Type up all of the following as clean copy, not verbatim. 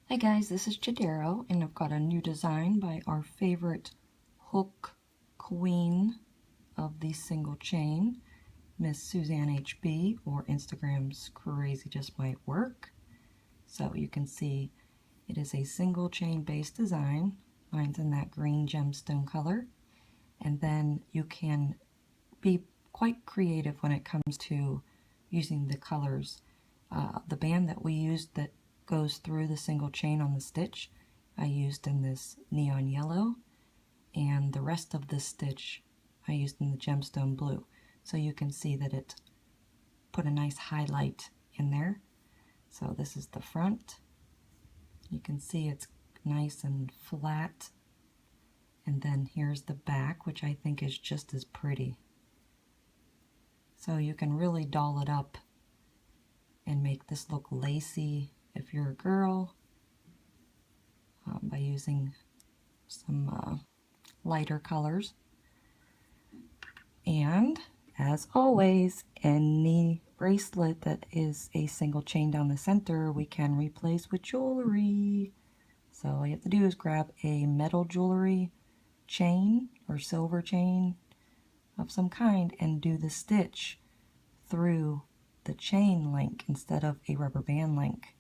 Hi guys, this is Chodaros, and I've got a new design by our favorite hook queen of the single chain, Miss Suzanne HB, or Instagram's Crazy Just Might Work. So you can see it is a single chain based design. Mine's in that green gemstone color. And then you can be quite creative when it comes to using the colors. The band that we used that goes through the single chain on the stitch, I used in this neon yellow, and the rest of the stitch I used in the gemstone blue. So you can see that it put a nice highlight in there. So this is the front. You can see it's nice and flat. And then here's the back, which I think is just as pretty. So you can really doll it up and make this look lacy if you're a girl by using some lighter colors. And as always, any bracelet that is a single chain down the center we can replace with jewelry. So all you have to do is grab a metal jewelry chain or silver chain of some kind and do the stitch through the chain link instead of a rubber band link,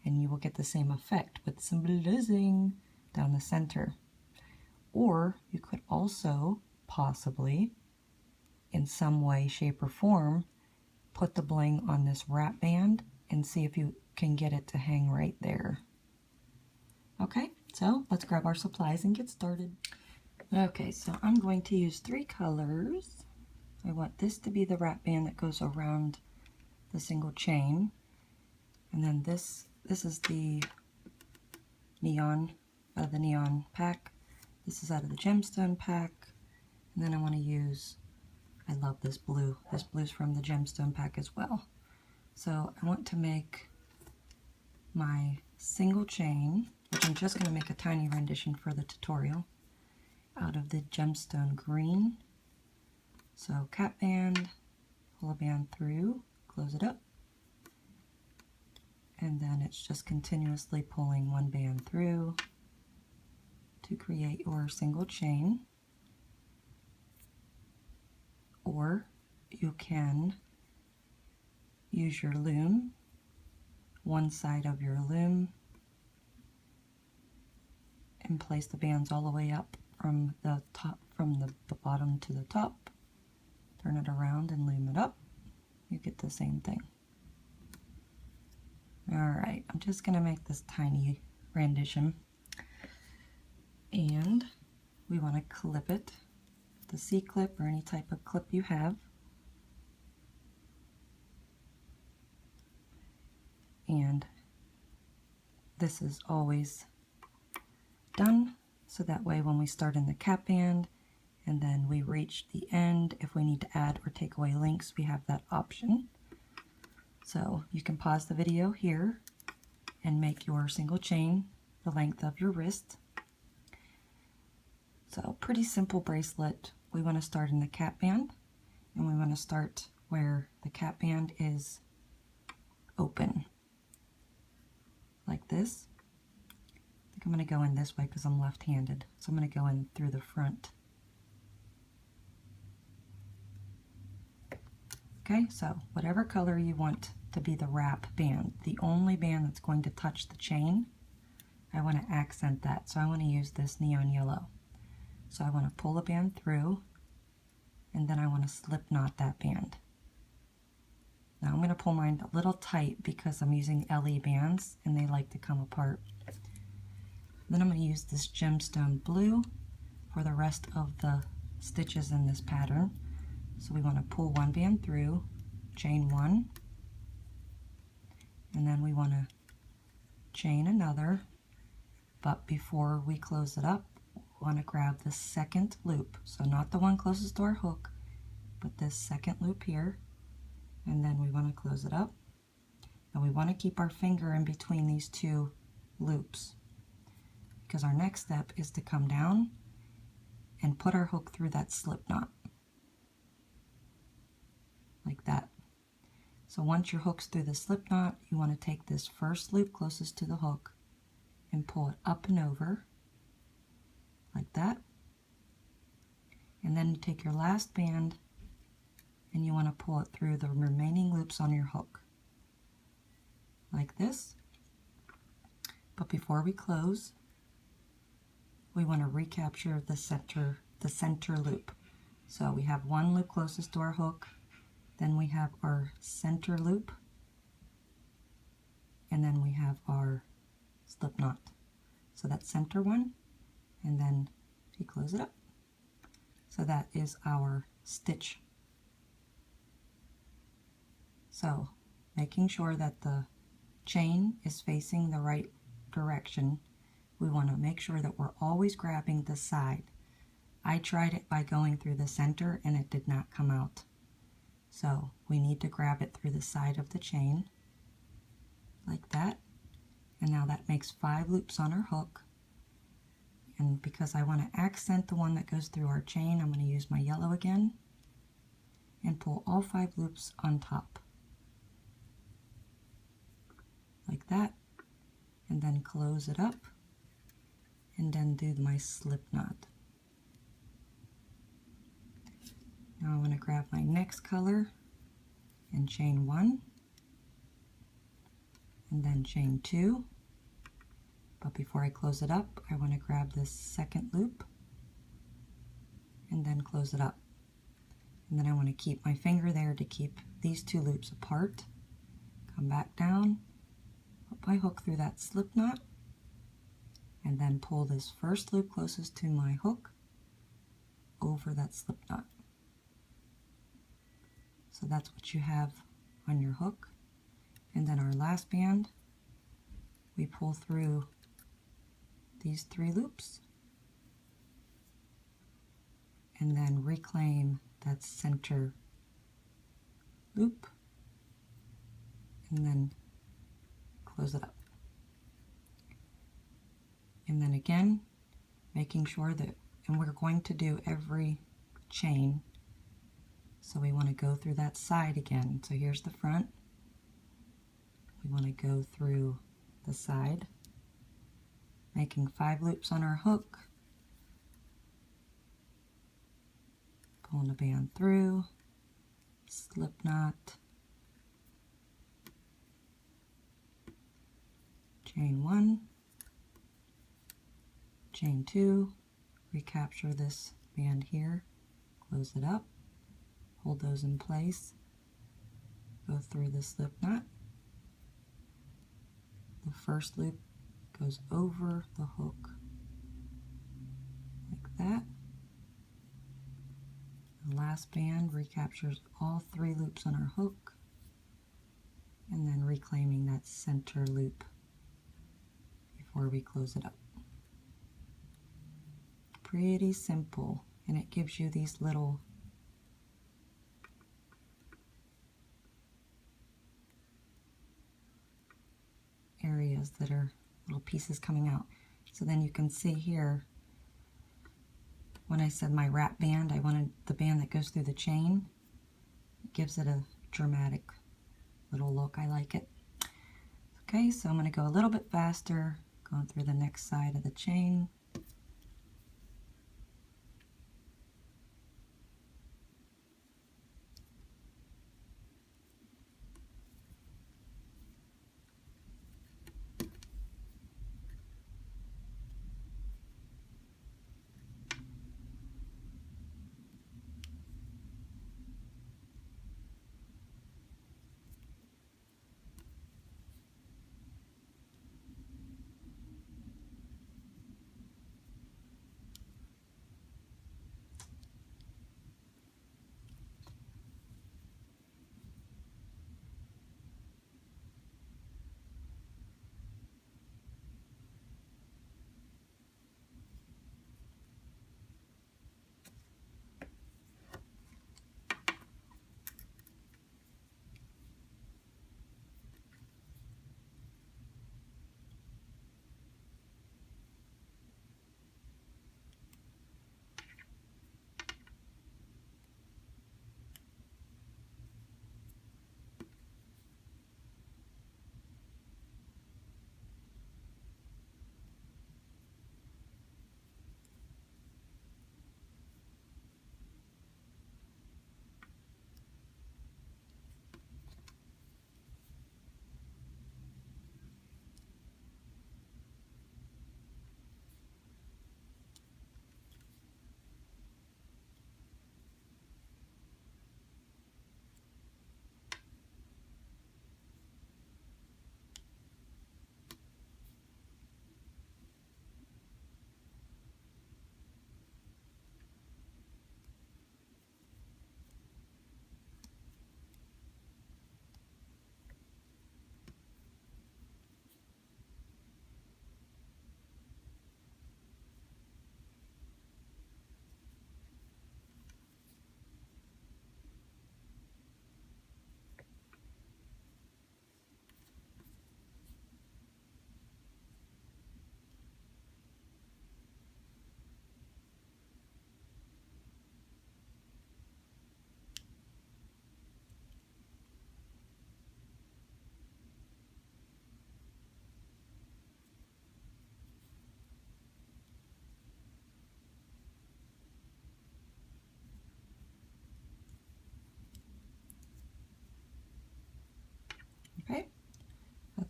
and you will get the same effect with some blizzing down the center. Or you could also possibly, in some way, shape, or form, put the bling on this wrap band and see if you can get it to hang right there. Okay, so let's grab our supplies and get started. Okay, so I'm going to use 3 colors. I want this to be the wrap band that goes around the single chain, and then this is the neon out of the neon pack. This is out of the gemstone pack, and then I want to use, I love this blue. This blue's from the gemstone pack as well. So I want to make my single chain, which I'm just going to make a tiny rendition for the tutorial, out of the gemstone green. So cap band, pull a band through, close it up, and then it's just continuously pulling one band through to create your single chain. Or you can use your loom, one side of your loom, and place the bands all the way up from the top, from the bottom to the top. Turn it around and loom it up. You get the same thing. Alright, I'm just going to make this tiny rendition. And we want to clip it, the C-clip or any type of clip you have. And this is always done, so that way when we start in the cap band and then we reach the end, if we need to add or take away links, we have that option. So you can pause the video here and make your single chain the length of your wrist. So pretty simple bracelet. We want to start in the cap band, and we want to start where the cap band is open, like this. I think I'm going to go in this way because I'm left-handed, so I'm going to go in through the front. Okay, so whatever color you want to be the wrap band, the only band that's going to touch the chain, I want to accent that. So I want to use this neon yellow. So I want to pull a band through, and then I want to slip knot that band. Now I'm going to pull mine a little tight because I'm using LE bands and they like to come apart. Then I'm going to use this gemstone blue for the rest of the stitches in this pattern. So we want to pull one band through, chain one, and then we want to chain another, but before we close it up, we want to grab the second loop. So not the one closest to our hook, but this second loop here, and then we want to close it up. And we want to keep our finger in between these 2 loops, because our next step is to come down and put our hook through that slip knot. Like that. So once your hook's through the slip knot, you want to take this first loop closest to the hook and pull it up and over like that. And then you take your last band and you want to pull it through the remaining loops on your hook like this. But before we close, we want to recapture the center loop. So we have one loop closest to our hook, then we have our center loop, and then we have our slip knot. So that center one, and then you close it up. So that is our stitch. So making sure that the chain is facing the right direction, we want to make sure that we're always grabbing the side. I tried it by going through the center and it did not come out. So we need to grab it through the side of the chain like that. And now that makes 5 loops on our hook. And because I want to accent the one that goes through our chain, I'm going to use my yellow again and pull all 5 loops on top like that, and then close it up and then do my slip knot. Now I want to grab my next color and chain 1 and then chain 2. But before I close it up, I want to grab this second loop and then close it up. And then I want to keep my finger there to keep these 2 loops apart. Come back down, put my hook through that slip knot, and then pull this first loop closest to my hook over that slip knot. So that's what you have on your hook. And then our last band, we pull through these 3 loops and then reclaim that center loop and then close it up. And then again, making sure that, and we're going to do every chain, so we want to go through that side again. So here's the front. We want to go through the side, making 5 loops on our hook, pulling a band through, slip knot, chain 1, chain 2, recapture this band here, close it up, hold those in place, go through the slip knot. The first loop goes over the hook like that. The last band recaptures all 3 loops on our hook and then reclaiming that center loop before we close it up. Pretty simple, and it gives you these little areas that are little pieces coming out. So then you can see here, when I said my wrap band, I wanted the band that goes through the chain. It gives it a dramatic little look. I like it. Okay, so I'm going to go a little bit faster, going through the next side of the chain.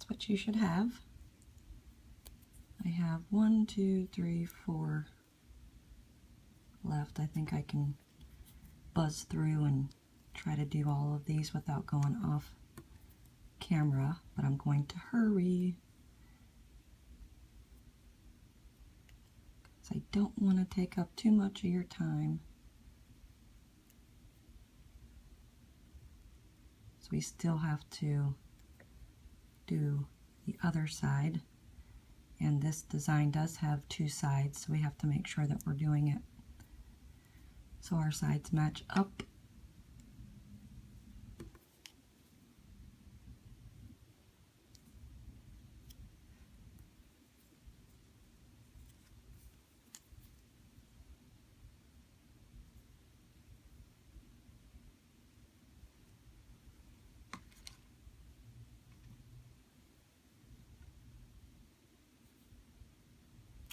that's what you should have. I have 1, 2, 3, 4 left. I think I can buzz through and try to do all of these without going off camera, but I'm going to hurry because I don't want to take up too much of your time. So we still have to do the other side, and this design does have 2 sides, so we have to make sure that we're doing it so our sides match up.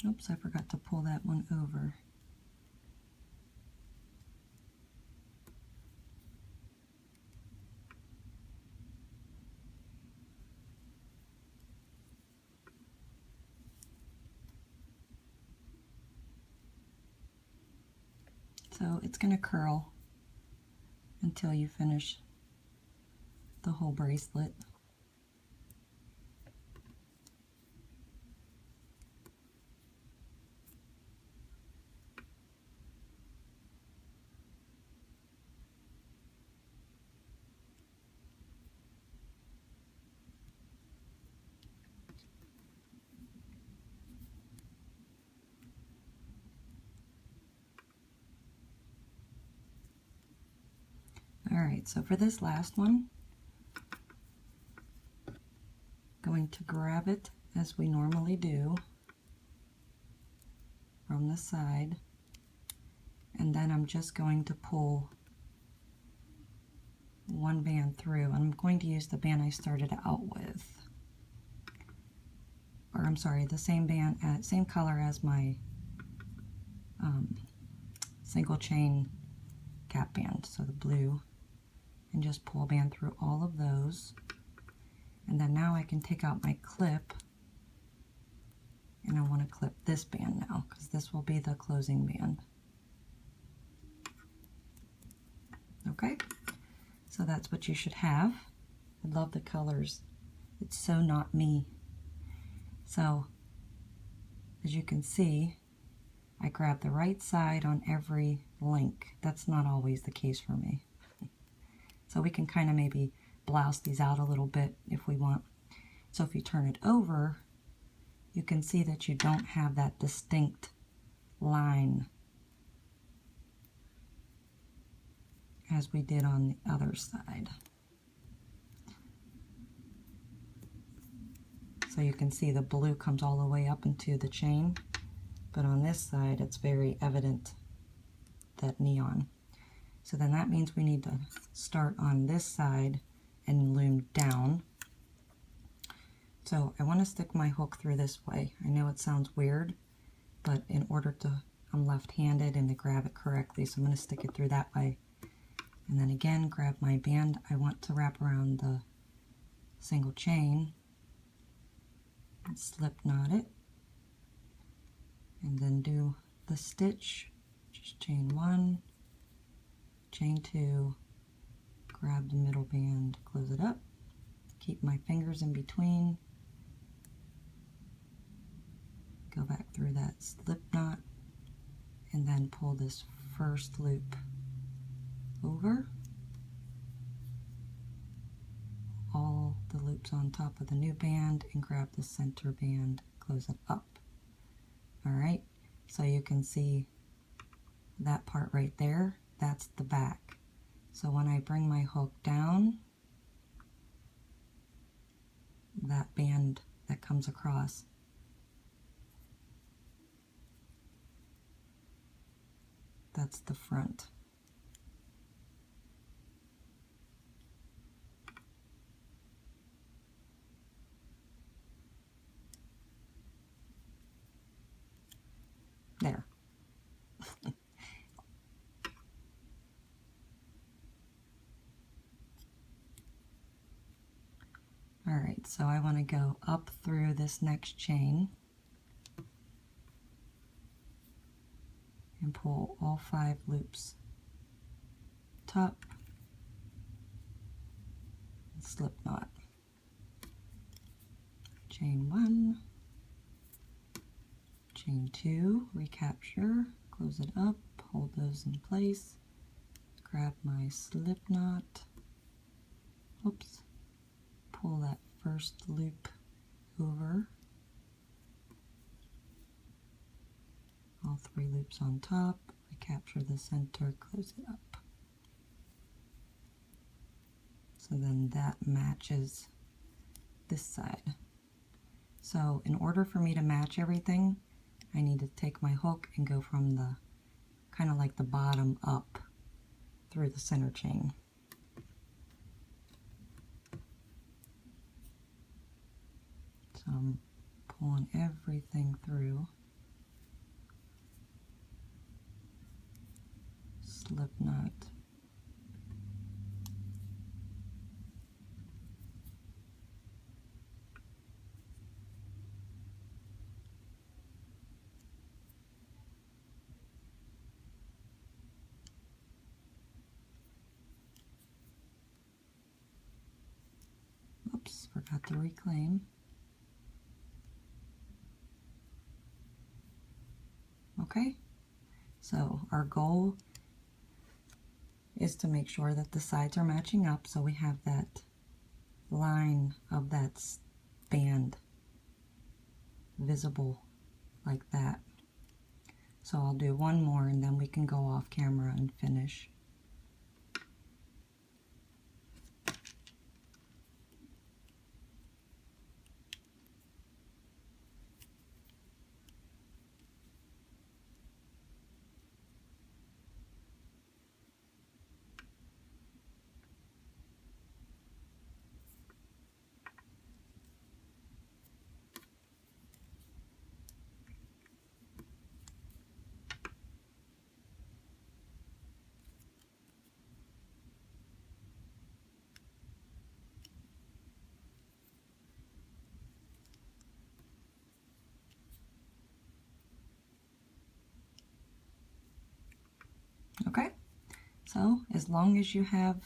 Oops, I forgot to pull that one over. So it's going to curl until you finish the whole bracelet. Alright, so for this last one, going to grab it as we normally do from the side, and then I'm just going to pull one band through. I'm going to use the band I started out with, or I'm sorry, the same band, same color as my single chain cap band, so the blue, and just pull a band through all of those. And then now I can take out my clip, and I want to clip this band now because this will be the closing band. Okay, so that's what you should have. I love the colors. It's so not me. So as you can see, I grab the right side on every link. That's not always the case for me. So we can kind of maybe blouse these out a little bit if we want. So if you turn it over, you can see that you don't have that distinct line as we did on the other side. So you can see the blue comes all the way up into the chain, but on this side it's very evident, that neon. So then that means we need to start on this side and loom down. So I want to stick my hook through this way. I know it sounds weird, but in order to, I'm left-handed and to grab it correctly, so I'm going to stick it through that way. And then again, grab my band I want to wrap around the single chain and slip knot it. And then do the stitch, just chain 1, chain 2, grab the middle band, close it up, keep my fingers in between, go back through that slip knot, and then pull this first loop over, all the loops on top of the new band, and grab the center band, close it up. Alright, so you can see that part right there, that's the back. So when I bring my hook down, that band that comes across, that's the front. There. Alright, So I want to go up through this next chain and pull all 5 loops, top, and slip knot. Chain 1, chain 2, recapture, close it up, hold those in place, grab my slip knot, oops, pull that first loop over, all 3 loops on top, recapture the center, close it up. So then that matches this side. So in order for me to match everything, I need to take my hook and go from the kind of like the bottom up through the center chain. So I'm pulling everything through. Slip knot. Oops, forgot to reclaim. Okay, so our goal is to make sure that the sides are matching up, so we have that line of that band visible like that. So I'll do one more and then we can go off camera and finish. Okay, so as long as you have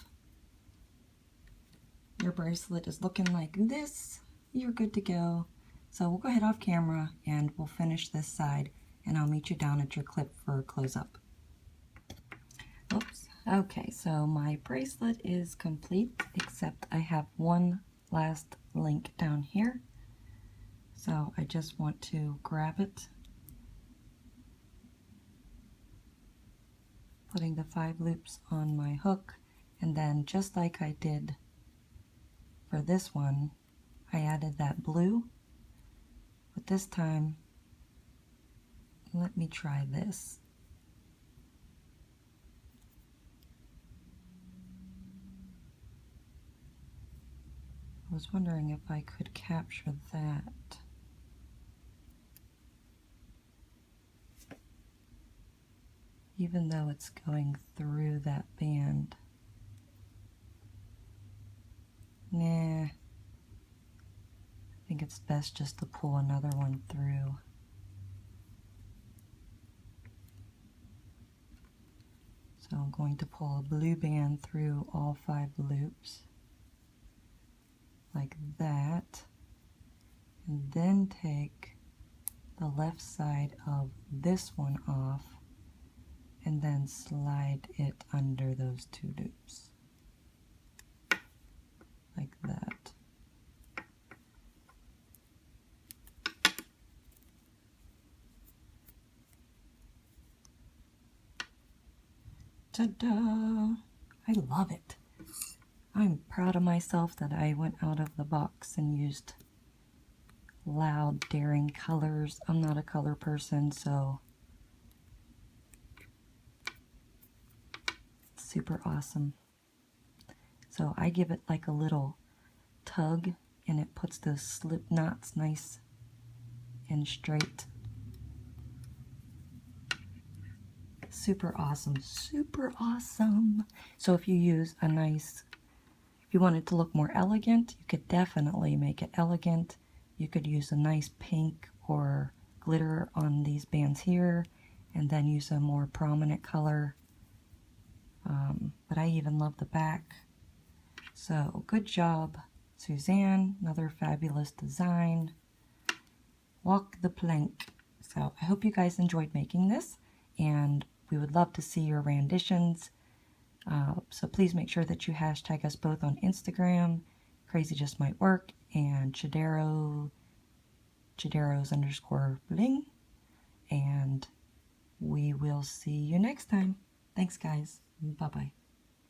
your bracelet is looking like this, you're good to go. So we'll go ahead off camera and we'll finish this side and I'll meet you down at your clip for a close-up. Oops. Okay, so my bracelet is complete, except I have one last link down here. So I just want to grab it, putting the 5 loops on my hook, and then just like I did for this one, I added that blue, but this time, let me try this. I was wondering if I could capture that. Even though it's going through that band. Nah. I think it's best just to pull another one through. So I'm going to pull a blue band through all 5 loops. Like that. And then take the left side of this one off and then slide it under those 2 loops. Like that. Ta-da! I love it. I'm proud of myself that I went out of the box and used loud, daring colors. I'm not a color person, so it's super awesome. So I give it like a little tug and it puts those slip knots nice and straight. Super awesome, super awesome. So if you use you want it to look more elegant, you could definitely make it elegant. You could use a nice pink or glitter on these bands here, and then use a more prominent color. But I even love the back. So good job, Suzanne. Another fabulous design. Walk the plank. So I hope you guys enjoyed making this, and we would love to see your renditions. So please make sure that you hashtag us both on Instagram, Crazy Just Might Work, and Chodaros_Bling. And we will see you next time. Thanks, guys. Bye-bye.